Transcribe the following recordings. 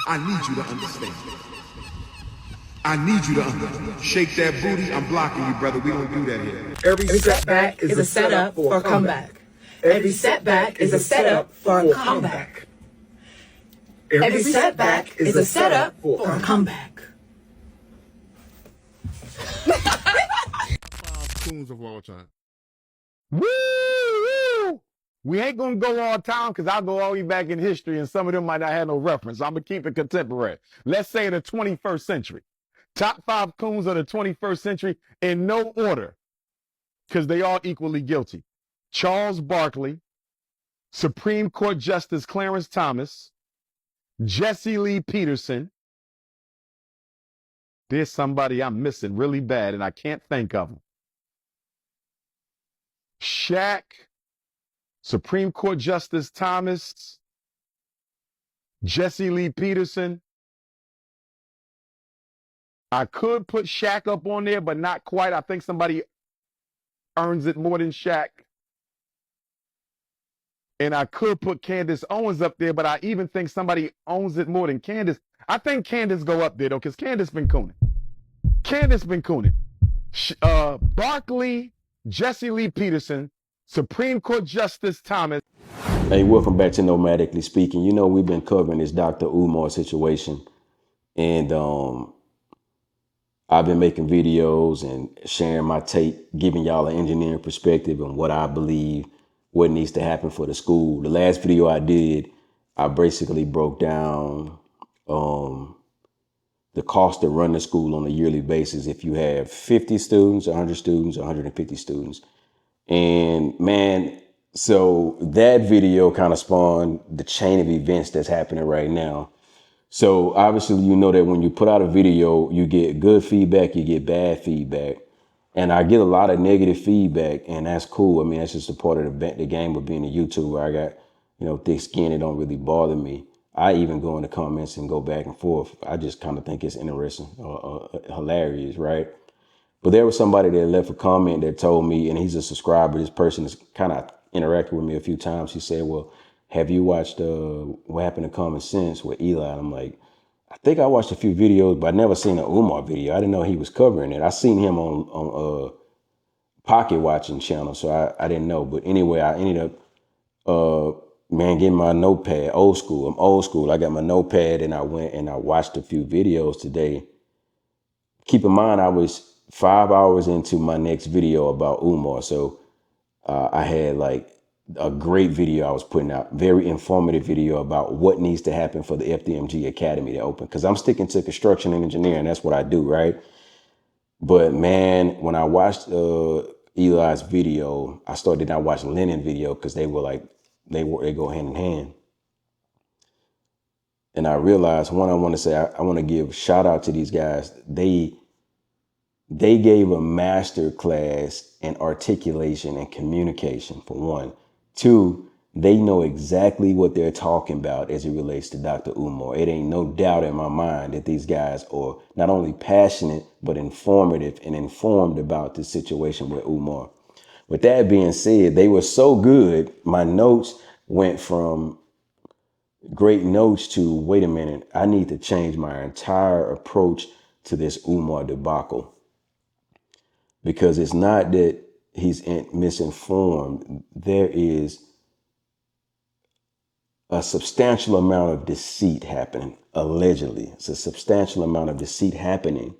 I need you to understand. I need you to shake that booty. I'm blocking you, brother. We don't do that here. Every setback is a setup for a comeback. Every setback is a setup for a comeback. Every setback is a setup for a comeback. 5 coons of all time. Woo! We ain't gonna go all time because I'll go all the way back in history and some of them might not have no reference. I'm gonna keep it contemporary. Let's say the 21st century. Top 5 coons of the 21st century in no order because they all equally guilty. Charles Barkley, Supreme Court Justice Clarence Thomas, Jesse Lee Peterson. There's somebody I'm missing really bad and I can't think of him. Shaq, Supreme Court Justice Thomas, Jesse Lee Peterson. I could put Shaq up on there, but not quite. I think somebody earns it more than Shaq. And I could put Candace Owens up there, but I even think somebody owns it more than Candace. I think Candace go up there, though, because Candace been cooning. Candace been cooning. Barkley, Jesse Lee Peterson, Supreme Court Justice Thomas. Hey, welcome back to Nomadically Speaking. You know, we've been covering this Dr. Umar situation. And I've been making videos and sharing my take, giving y'all an engineering perspective on what I believe, what needs to happen for the school. The last video I did, I basically broke down the cost to run the school on a yearly basis if you have 50 students, 100 students, 150 students. And man, so that video kind of spawned the chain of events that's happening right now. So obviously, you know that when you put out a video, you get good feedback, you get bad feedback. And I get a lot of negative feedback, and that's cool. I mean, that's just a part of the game of being a YouTuber. I got, you know, thick skin. It don't really bother me. I even go in the comments and go back and forth. I just kind of think it's interesting, hilarious, right? But there was somebody that left a comment that told me, and he's a subscriber. This person has kind of interacted with me a few times. He said, well, have you watched What Happened to Common Sense with Eli? And I'm like, I think I watched a few videos, but I never seen an Umar video. I didn't know he was covering it. I seen him on Pocket Watching channel, so I didn't know. But anyway, I ended up, getting my notepad, old school. I'm old school. I got my notepad and I went and I watched a few videos today. Keep in mind, I was 5 hours into my next video about Umar. So I had like a great video I was putting out, very informative video about what needs to happen for the FDMG Academy to open. Because I'm sticking to construction and engineering. That's what I do, right? But man, when I watched Eli's video, I started not watching Lennon video because they were like, they go hand in hand. And I realized, one, I want to say, I want to give a shout out to these guys. They gave a master class in articulation and communication, for one. 2, they know exactly what they're talking about as it relates to Dr. Umar. It ain't no doubt in my mind that these guys are not only passionate, but informative and informed about the situation with Umar. With that being said, they were so good. My notes went from great notes to, wait a minute, I need to change my entire approach to this Umar debacle. Because it's not that he's misinformed. There is a substantial amount of deceit happening, allegedly. It's a substantial amount of deceit happening.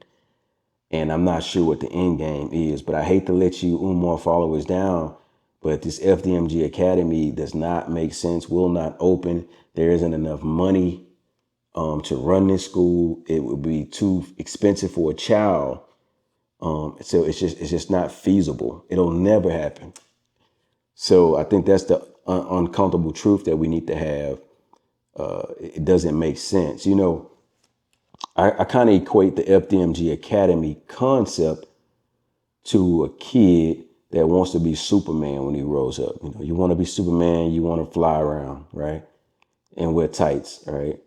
And I'm not sure what the end game is, but I hate to let you Umar followers down, but this FDMG Academy does not make sense, will not open. There isn't enough money to run this school. It would be too expensive for a child. So it's just not feasible. It'll never happen. So I think that's the uncomfortable truth that we need to have. It doesn't make sense. You know, I kind of equate the FDMG Academy concept to a kid that wants to be Superman when he grows up. You know, you want to be Superman, you want to fly around, right? And wear tights, right?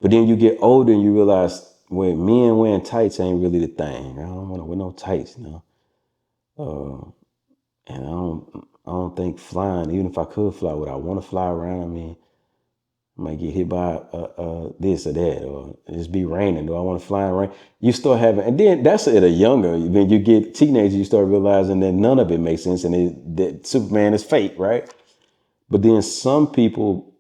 But then you get older and you realize, well, men wearing tights ain't really the thing. I don't want to wear no tights, you know. And I don't think flying, even if I could fly, would I want to fly around? I mean, I might get hit by this or that, or just be raining. Do I want to fly in rain? You start having, and then that's at a younger. When you get teenagers, you start realizing that none of it makes sense, and that Superman is fake, right? But then some people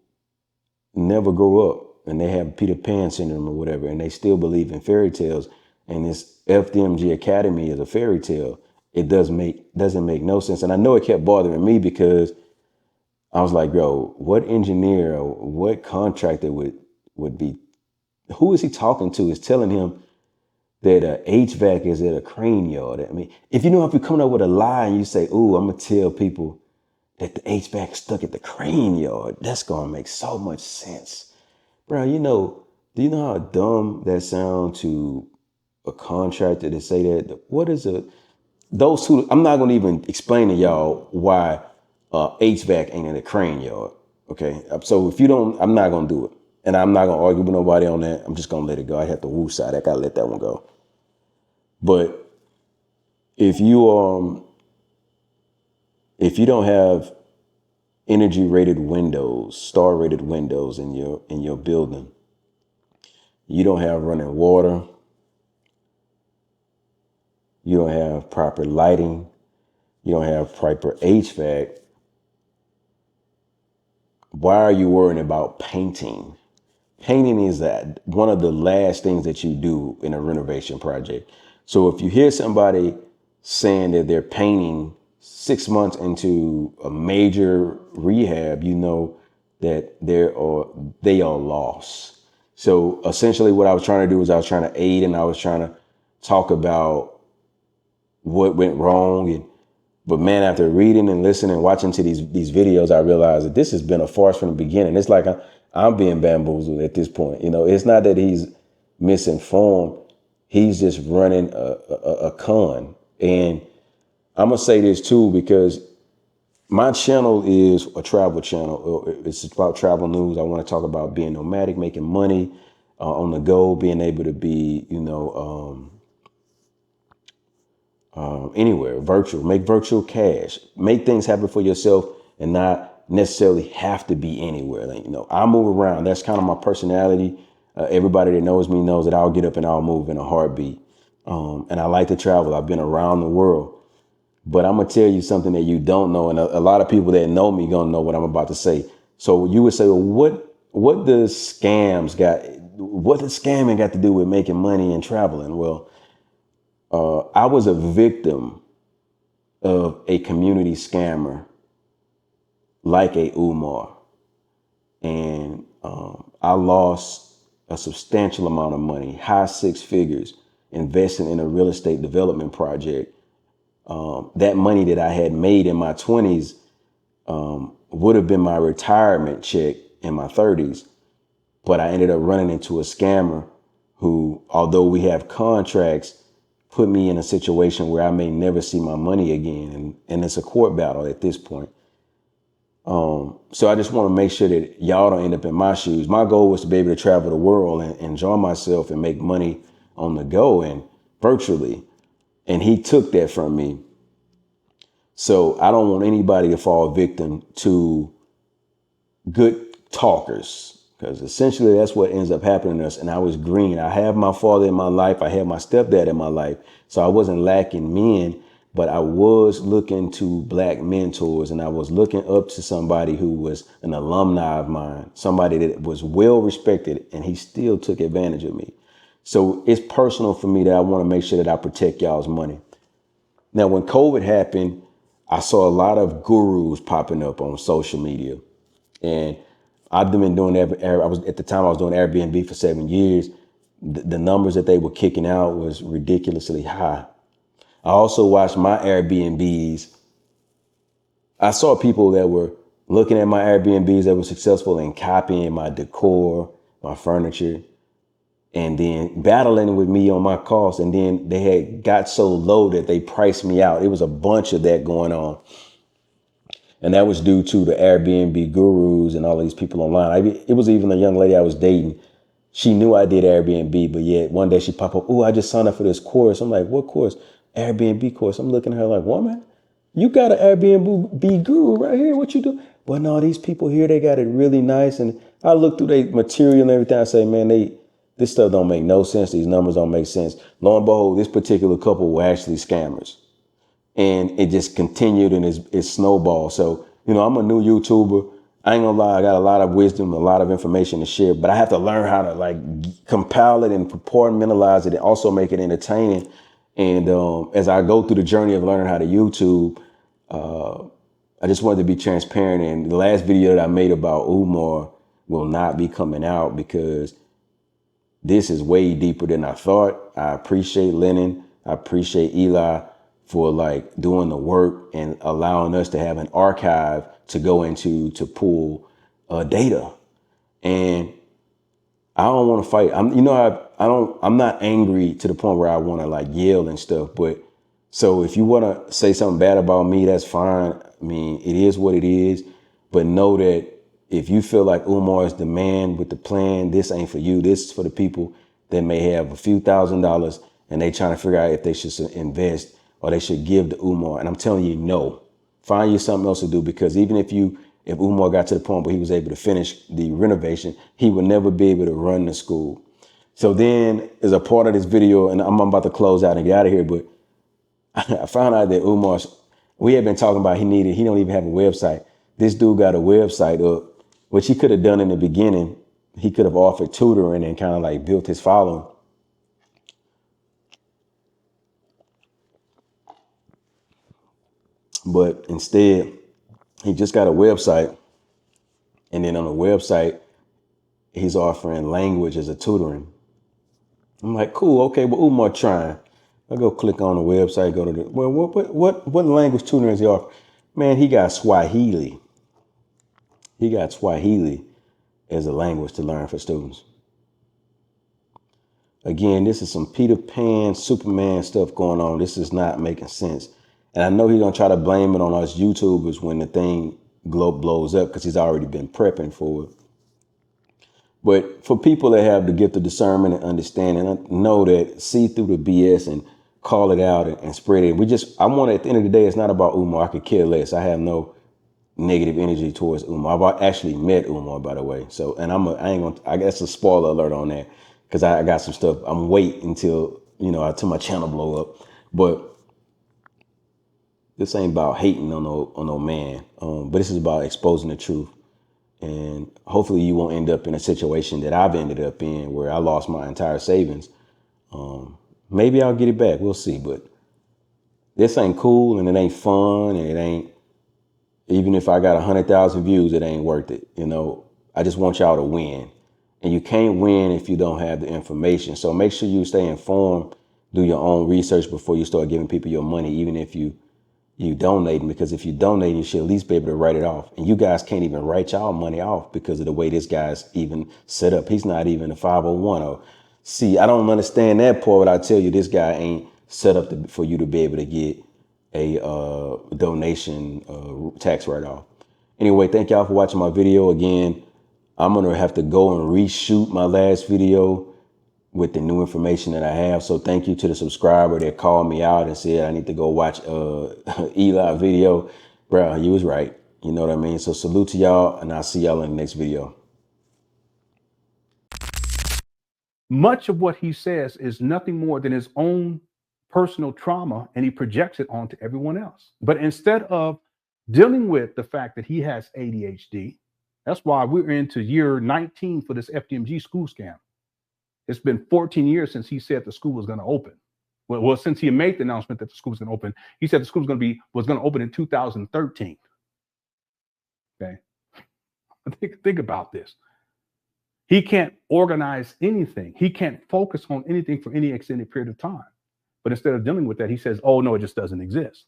never grow up, and they have Peter Pan syndrome or whatever, and they still believe in fairy tales. And this FDMG Academy is a fairy tale. It doesn't make no sense. And I know it kept bothering me because I was like, yo, what engineer or what contractor would be, who is he talking to is telling him that HVAC is at a crane yard? I mean, if you come up with a lie and you say, ooh, I'm going to tell people that the HVAC stuck at the crane yard, that's going to make so much sense. Bro, do you know how dumb that sounds to a contractor to say that? What is those two? I'm not going to even explain to y'all why HVAC ain't in a crane yard. Okay. So if you don't, I'm not going to do it. And I'm not going to argue with nobody on that. I'm just going to let it go. I have to woo side. I got to let that one go. But if you don't have energy rated windows, star rated windows in your building, you don't have running water, you don't have proper lighting, you don't have proper HVAC, why are you worrying about painting? Painting is one of the last things that you do in a renovation project. So if you hear somebody saying that they're painting 6 months into a major rehab, you know that they are lost. So essentially what I was trying to do is I was trying to aid, and I was trying to talk about what went wrong. But man, after reading and listening and watching to these videos, I realized that this has been a farce from the beginning. It's like I'm being bamboozled at this point. It's not that he's misinformed. He's just running a con. And I'm going to say this too, because my channel is a travel channel. It's about travel news. I want to talk about being nomadic, making money on the go, being able to be, anywhere, virtual, make virtual cash, make things happen for yourself and not necessarily have to be anywhere. I move around. That's kind of my personality. Everybody that knows me knows that I'll get up and I'll move in a heartbeat. And I like to travel. I've been around the world. But I'm going to tell you something that you don't know. And a lot of people that know me going to know what I'm about to say. So you would say, well, what does scamming got to do with making money and traveling? Well, I was a victim of a community scammer like a Umar. And I lost a substantial amount of money, high six figures, investing in a real estate development project. That money that I had made in my 20s would have been my retirement check in my 30s. But I ended up running into a scammer who, although we have contracts, put me in a situation where I may never see my money again. And it's a court battle at this point. So I just want to make sure that y'all don't end up in my shoes. My goal was to be able to travel the world and enjoy myself and make money on the go and virtually. And he took that from me. So I don't want anybody to fall victim to good talkers, because essentially that's what ends up happening to us. And I was green. I have my father in my life. I have my stepdad in my life. So I wasn't lacking men, but I was looking to black mentors, and I was looking up to somebody who was an alumni of mine, somebody that was well respected, and he still took advantage of me. So it's personal for me that I want to make sure that I protect y'all's money. Now, when COVID happened, I saw a lot of gurus popping up on social media, and I've been doing at the time I was doing Airbnb for 7 years. The numbers that they were kicking out was ridiculously high. I also watched my Airbnbs. I saw people that were looking at my Airbnbs that were successful in copying my decor, my furniture, and then battling with me on my costs. And then they had got so low that they priced me out. It was a bunch of that going on. And that was due to the Airbnb gurus and all these people online. It was even a young lady I was dating. She knew I did Airbnb, but yet one day she popped up, oh, I just signed up for this course. I'm like, what course? Airbnb course. I'm looking at her like, woman, you got an Airbnb guru right here. What you do? But no, these people here, they got it really nice. And I look through their material and everything. I say, man, this stuff don't make no sense. These numbers don't make sense. Lo and behold, this particular couple were actually scammers. And it just continued and it snowballed. So, you know, I'm a new YouTuber. I ain't gonna lie, I got a lot of wisdom, a lot of information to share, but I have to learn how to like compile it and compartmentalize it and also make it entertaining. And as I go through the journey of learning how to YouTube, I just wanted to be transparent. And the last video that I made about Umar will not be coming out because this is way deeper than I thought. I appreciate Lennon. I appreciate Eli for like doing the work and allowing us to have an archive to go into to pull data. And I don't want to fight. I'm not angry to the point where I want to like yell and stuff. But so if you want to say something bad about me, that's fine. I mean, it is what it is. But know that if you feel like Umar is the man with the plan, this ain't for you. This is for the people that may have a few $1,000s and they trying to figure out if they should invest or they should give to Umar. And I'm telling you, no. Find you something else to do, because even if Umar got to the point where he was able to finish the renovation, he would never be able to run the school. So then, as a part of this video, and I'm about to close out and get out of here, but I found out that we had been talking about he don't even have a website. This dude got a website up, which he could have done in the beginning. He could have offered tutoring and kind of like built his following. But instead, he just got a website. And then on the website, he's offering language as a tutoring. I'm like, cool, okay, but Umar trying. I go click on the website, go to the, well, what language tutoring is he offering? Man, he got Swahili. He got Swahili as a language to learn for students. Again, this is some Peter Pan, Superman stuff going on. This is not making sense. And I know he's going to try to blame it on us YouTubers when the thing blows up, because he's already been prepping for it. But for people that have the gift of discernment and understanding, know that see through the BS and call it out and spread it. I want, at the end of the day, it's not about Umar. I could care less. I have no negative energy towards Umar. I've actually met Umar, by the way. So, and I guess a spoiler alert on that, because I got some stuff. I'm waiting until my channel blow up. But this ain't about hating on no man. But this is about exposing the truth. And hopefully you won't end up in a situation that I've ended up in, where I lost my entire savings. Maybe I'll get it back. We'll see. But this ain't cool, and it ain't fun, and it ain't, even if I got 100,000 views, it ain't worth it. I just want y'all to win. And you can't win if you don't have the information. So make sure you stay informed, do your own research before you start giving people your money, even if you donating, because if you donate, you should at least be able to write it off. And you guys can't even write y'all money off because of the way this guy's even set up. He's not even a 501. See, I don't understand that part, but I tell you, this guy ain't set up for you to be able to get a donation tax write-off. Anyway, thank y'all for watching my video. Again, I'm going to have to go and reshoot my last video with the new information that I have. So thank you to the subscriber that called me out and said I need to go watch Eli video. Bro, you was right. You know what I mean? So salute to y'all, and I'll see y'all in the next video. Much of what he says is nothing more than his own personal trauma, and he projects it onto everyone else. But instead of dealing with the fact that he has ADHD, that's why we're into year 19 for this FDMG school scam. It's been 14 years since he said the school was going to open. Well, since he made the announcement that the school was going to open, he said the school was going to open in 2013. Okay, think about this. He can't organize anything. He can't focus on anything for any extended period of time. But instead of dealing with that, he says, "Oh no, it just doesn't exist."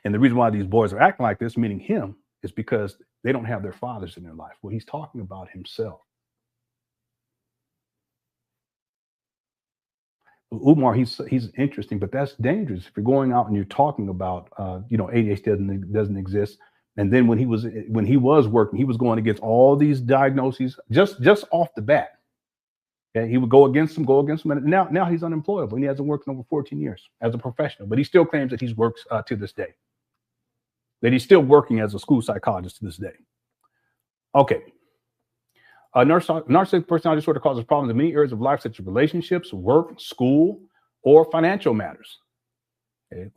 And the reason why these boys are acting like this, meaning him, is because they don't have their fathers in their life. Well, he's talking about himself. Umar, he's interesting, but that's dangerous. If you're going out and you're talking about, ADHD doesn't exist, and then when he was working, he was going against all these diagnoses just off the bat. Okay, he would go against them, and now he's unemployable, and he hasn't worked in over 14 years as a professional. But he still claims that he works to this day, that he's still working as a school psychologist to this day. Okay, Narcissistic personality disorder causes problems in many areas of life, such as relationships, work, school, or financial matters. Okay.